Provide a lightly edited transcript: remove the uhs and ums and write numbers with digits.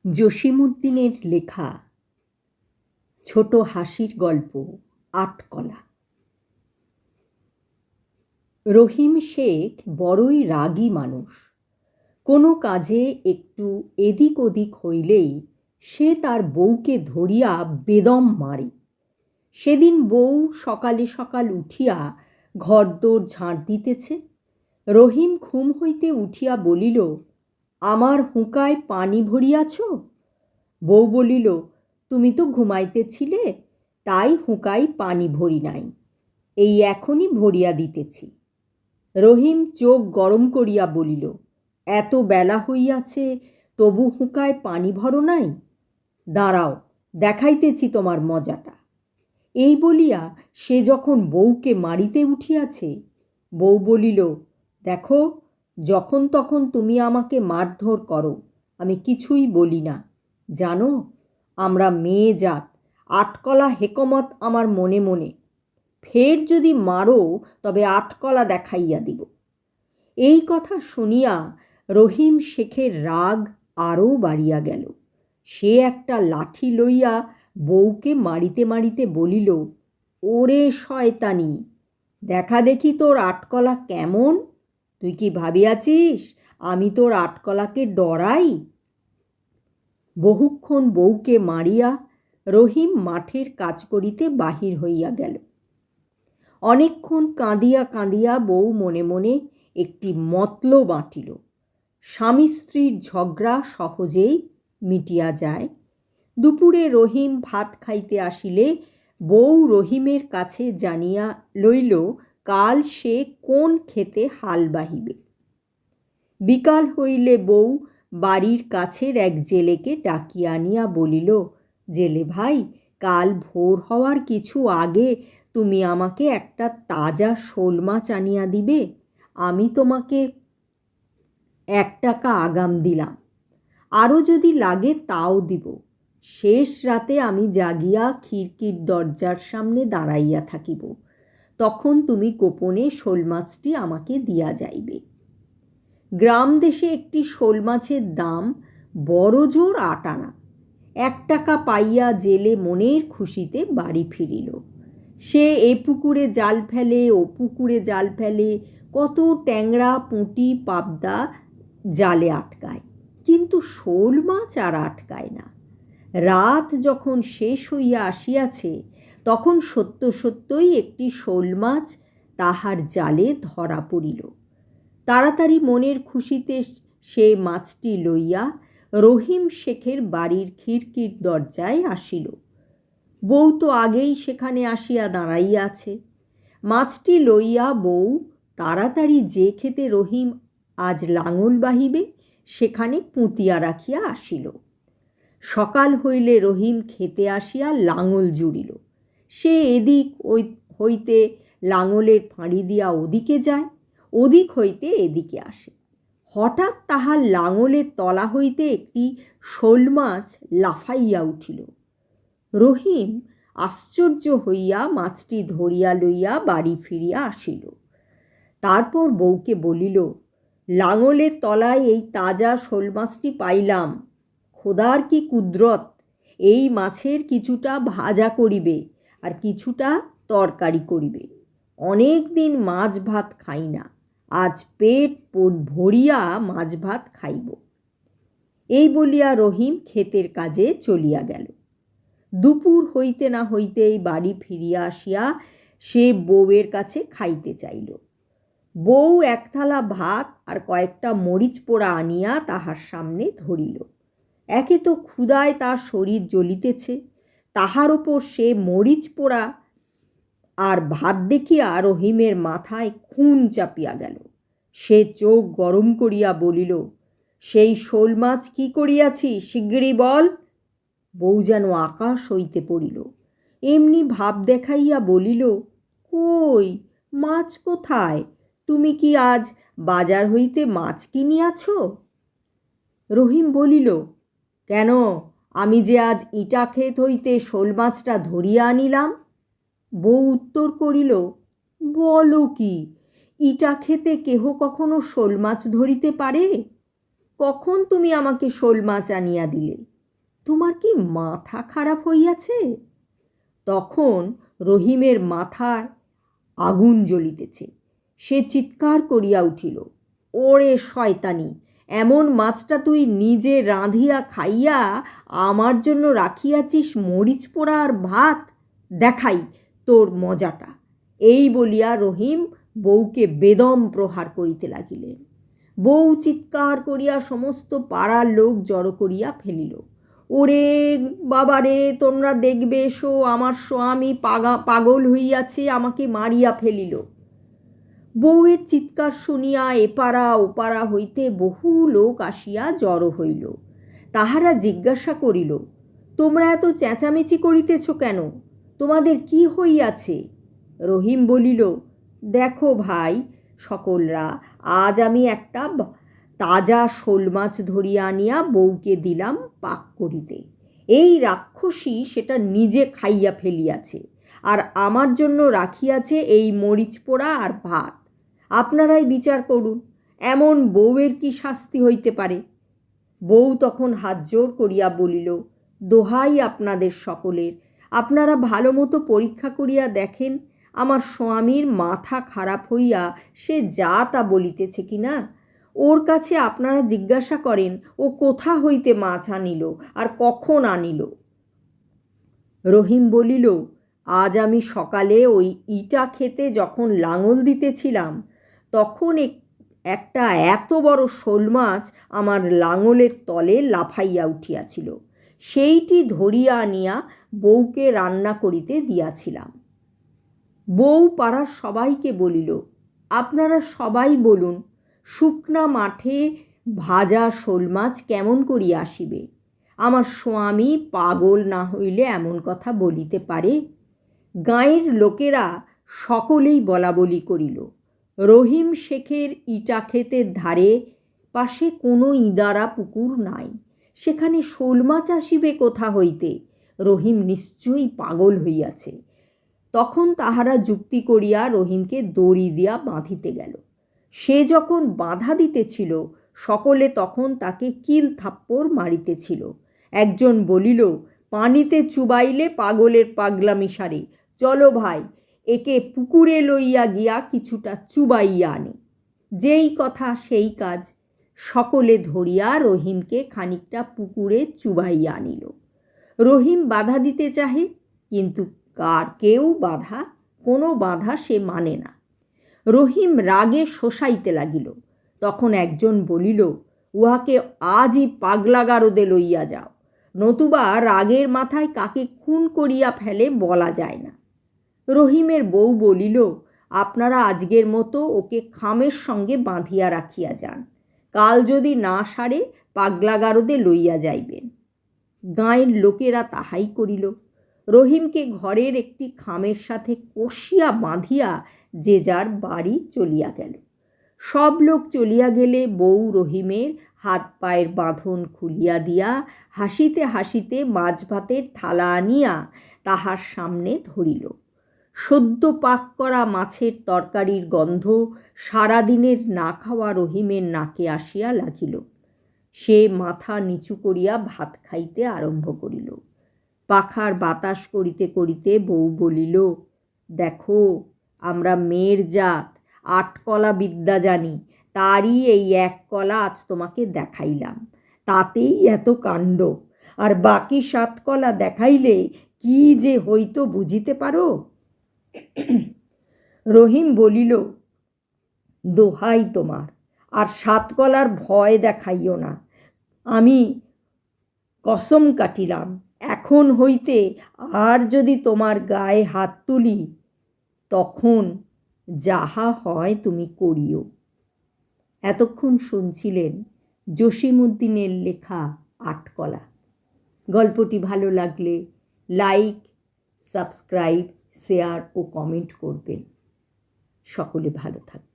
জসীমউদ্দীনের লেখা ছোট হাসির গল্প আটকলা। রহিম শেখ বড়ই রাগী মানুষ। কোনো কাজে একটু এদিক ওদিক হইলেই সে তার বউকে ধরিয়া বেদম মারে। সেদিন বউ সকালে সকাল উঠিয়া ঘরদোর ঝাঁট দিতেছে। রহিম ঘুম হইতে উঠিয়া বলিল, আমার হুঁকায় পানি ভরিয়াছ? বউ বলিল, তুমি তো ঘুমাইতেছিলে, তাই হুঁকায় পানি ভরি নাই, এই এখনই ভরিয়া দিতেছি। রহিম চোখ গরম করিয়া বলিল, এত বেলা হইয়াছে, তবু হুঁকায় পানি ভরো নাই? দাঁড়াও, দেখাইতেছি তোমার মজাটা। এই বলিয়া সে যখন বউকে মারিতে উঠিয়াছে, বউ বলিল, দেখো, যখন তখন তুমি আমাকে মারধর করো, আমি কিছুই বলি না। জানো, আমরা মেয়ে জাত, আটকলা হেকমত আমার মনে মনে। ফের যদি মারো তবে আটকলা দেখাইয়া দিব। এই কথা শুনিয়া রহিম শেখের রাগ আরও বাড়িয়া গেল। সে একটা লাঠি লইয়া বউকে মারিতে মারিতে বলিল, ওরে শয়তানি, দেখা দেখি তোর আটকলা কেমন। তুই কি ভাবিয়াছিস আমি তোর আটকলাকে ডরাই? বহুক্ষণ বউকে মারিয়া রহিম মাঠের কাজ করিতে বাহির হইয়া গেল। অনেকক্ষণ কাঁদিয়া কাঁদিয়া বউ মনে মনে একটি মতলব আঁটিল। স্বামী স্ত্রীর ঝগড়া সহজেই মিটিয়া যায়। দুপুরে রহিম ভাত খাইতে আসিলে বউ রহিমের কাছে জানিয়া লইল কাল সে কোন ক্ষেতে হাল বাহিবে। বিকাল হইলে বউ বাড়ির কাছের এক জেলেকে ডাকিয়া আনিয়া বলিল, জেলে ভাই, কাল ভোর হওয়ার কিছু আগে তুমি আমাকে একটা তাজা শোল মাছ আনিয়া দিবে। আমি তোমাকে 1 টাকা আগাম দিলাম, আরও যদি লাগে তাও দিব। শেষ রাতে আমি জাগিয়া খিড়কির দরজার সামনে দাঁড়াইয়া থাকিব, তখন তুমি গোপনে শোল মাছটি আমাকে দিয়া যাইবে। গ্রাম দেশে একটি শোল মাছের দাম বড় জোর 8 আনা। 1 টাকা পাইয়া জেলে মনের খুশিতে বাড়ি ফিরিল। সে এ পুকুরে জাল ফেলে, ও পুকুরে জাল ফেলে, কত ট্যাংরা পুঁটি পাবদা জালে আটকায়, কিন্তু শোল মাছ আর আটকায় না। রাত যখন শেষ হইয়া আসিয়াছে, তখন সত্য সত্যই একটি শোল মাছ তাহার জালে ধরা পড়িল। তাড়াতাড়ি মনের খুশিতে সে মাছটি লইয়া রহিম শেখের বাড়ির খিড়কির দরজায় আসিল। বউ তো আগেই সেখানে আসিয়া দাঁড়াইয়া আছে। মাছটি লইয়া বউ তাড়াতাড়ি যে ক্ষেতে রহিম আজ লাঙল বাহিবে সেখানে পুঁতিয়া রাখিয়া আসিল। সকাল হইলে রহিম ক্ষেতে আসিয়া লাঙল জুড়িল। সে এদিক হইতে লাঙলের ফাঁড়ি দিয়া ওদিকে যায়, ওদিক হইতে এদিকে আসে। হঠাৎ তাহার লাঙলের তলা হইতে একটি শোল মাছ লাফাইয়া উঠিল। রহিম আশ্চর্য হইয়া মাছটি ধরিয়া লইয়া বাড়ি ফিরিয়া আসিল। তারপর বউকে বলিল, লাঙলের তলায় এই তাজা শোল মাছটি পাইলাম। খোদার কি কুদরত! এই মাছের কিছুটা ভাজা করিবে আর কিছুটা তরকারি করিবে। অনেক দিন মাছ ভাত খাই না, আজ পেট ভরিয়া মাছ ভাত খাইব। এই বলিয়া রহিম ক্ষেতের কাজে চলিয়া গেল। দুপুর হইতে না হইতেই বাড়ি ফিরিয়া আসিয়া সে বউয়ের কাছে খাইতে চাইল। বউ 1 থালা ভাত আর কয়েকটা মরিচ পোড়া আনিয়া তাহার সামনে ধরিল। একে তো ক্ষুধায় তার শরীর জ্বলিতেছে, তাহার ওপর সে মরিচ পোড়া আর ভাত দেখিয়া রহিমের মাথায় খুন চাপিয়া গেল। সে চোখ গরম করিয়া বলিল, সেই শোল মাছ কি করিয়াছিস, শিগগিরই বল। বউ যেন আকাশ হইতে পড়িল। এমনি ভাব দেখাইয়া বলিল, কই, মাছ কোথায়? তুমি কি আজ বাজার হইতে মাছ কিনিয়াছ? রহিম বলিল, কেন, আমি যে আজ ইটা ক্ষেত হইতে শোল মাছটা ধরিয়া আনিলাম। বউ উত্তর করিল, বলো কি, ইটা ক্ষেতে কেহ কখনো শোল মাছ ধরিতে পারে? কখন তুমি আমাকে শোল মাছ আনিয়া দিলে? তোমার কি মাথা খারাপ হইয়াছে? তখন রহিমের মাথায় আগুন জ্বলিতেছে। সে চিৎকার করিয়া উঠিল, ওরে শয়তানি, এমন মাছটা তুই নিজে রাঁধিয়া খাইয়া আমার জন্য রাখিয়াছিস মরিচ পোড়া আর ভাত? দেখাই তোর মজাটা। এই বলিয়া রহিম বউকে বেদম প্রহার করিতে লাগিলেন। বউ চিৎকার করিয়া সমস্ত পাড়ার লোক জড়ো করিয়া ফেলিল। ওরে বাবারে, তোমরা দেখবে এসো, আমার স্বামী পাগল হইয়াছে, আমাকে মারিয়া ফেলিল। বউয়ের চিৎকার শুনিয়া এপাড়া ওপাড়া হইতে বহু লোক আসিয়া জড়ো হইল। তাহারা জিজ্ঞাসা করিল, তোমরা এত চেঁচামেচি করিতেছ কেন? তোমাদের কি হইয়াছে? রহিম বলিল, দেখো ভাই সকলরা, আজ আমি একটা তাজা শোল মাছ ধরিয়া আনিয়া বউকে দিলাম পাক করিতে। এই রাক্ষসী সেটা নিজে খাইয়া ফেলিয়াছে, আর আমার জন্য রাখিয়াছে এই মরিচ পোড়া আর ভাত। আপনারাই বিচার করুন, এমন বউয়ের কি শাস্তি হইতে পারে? বউ তখন হাত জোর করিয়া বলিল, দোহাই আপনাদের সকলের, আপনারা ভালো মতো পরীক্ষা করিয়া দেখেন আমার স্বামীর মাথা খারাপ হইয়া সে যা তা বলিতেছে কি না। ওর কাছে আপনারা জিজ্ঞাসা করেন ও কোথা হইতে মাছ আনিল আর কখন আনিল। রহিম বলিল, আজ আমি সকালে ওই ইটা খেতে যখন লাঙল দিতেছিলাম, তখন একটা এত বড় শোল মাছ আমার লাঙলের তলে লাফাইয়া উঠিয়াছিল। সেইটি ধরিয়া আনিয়া বউকে রান্না করিতে দিয়াছিলাম। বউ পাড়ার সবাইকে বলিল, আপনারা সবাই বলুন, শুকনা মাঠে ভাজা শোল মাছ কেমন করিয়া আসিবে? আমার স্বামী পাগল না হইলে এমন কথা বলিতে পারে? গাঁয়ের লোকেরা সকলেই বলাবলি করিল। রহিম শেখের ইটা ক্ষেতের ধারে পাশে কোনো ইদারা পুকুর নাই, সেখানে শোল মাছ আসিবে কোথা হইতে? রহিম নিশ্চয়ই পাগল হইয়াছে। তখন তাহারা যুক্তি করিয়া রহিমকে দড়ি দিয়া বাঁধিতে গেল। সে যখন বাধা দিতেছিল, সকলে তখন তাকে কিল থাপ্পড় মারিতেছিল। একজন বলিল, পানিতে চুবাইলে পাগলের পাগলামি সারে, চলো ভাই, একে পুকুরে লইয়া গিয়া কিছুটা চুবাইয়া আনে। যেই কথা সেই কাজ, সকলে ধরিয়া রহিমকে খানিকটা পুকুরে চুবাইয়া আনিল। রহিম বাধা দিতে চাহে, কিন্তু কোনো বাধা সে মানে না। রহিম রাগে শোষাইতে লাগিল। তখন একজন বলিল, উহাকে আজই পাগলাগারদে লইয়া যাও, নতুবা রাগের মাথায় কাকে খুন করিয়া ফেলে বলা যায় না। রহিমের বউ বলিল, আপনারা আজকের মতো ওকে খামের সঙ্গে বাঁধিয়া রাখিয়া যান, কাল যদি না সারে পাগলাগারদে লইয়া যাইবেন। গাঁয়ের লোকেরা তাহাই করিল। রহিমকে ঘরের একটি খামের সাথে কষিয়া বাঁধিয়া যে যার বাড়ি চলিয়া গেল। সব লোক চলিয়া গেলে বউ রহিমের হাত পায়ের বাঁধন খুলিয়া দিয়া হাসিতে হাসিতে মাছ ভাতের থালা আনিয়া তাহার সামনে ধরিল। সদ্য পাক করা মাছের তরকারির গন্ধ সারাদিনের না খাওয়া রহিমের নাকে আসিয়া লাগিল। সে মাথা নিচু করিয়া ভাত খাইতে আরম্ভ করিল। পাখার বাতাস করিতে করিতে বউ বলিল, দেখো, আমরা মেয়ের জাত, 8 কলা বিদ্যা জানি, তারই এই 1 কলা আজ তোমাকে দেখাইলাম, তাতেই এত কাণ্ড, আর বাকি 7 কলা দেখাইলে কি যে হইতো বুঝিতে পারো? রহিম বলিল, দোহাই তোমার, আর 7 কলার ভয় দেখাইও না। আমি কসম কাটিলাম, এখন হইতে আর যদি তোমার গায়ে হাত তুলি, তখন যাহা হয় তুমি করিও। এতক্ষণ শুনছিলেন জসিমউদ্দিনের লেখা 8 কলা। গল্পটি ভালো লাগলে লাইক, সাবস্ক্রাইব, শেয়ার ও কমেন্ট করবেন। সকলে ভালো থাকবেন।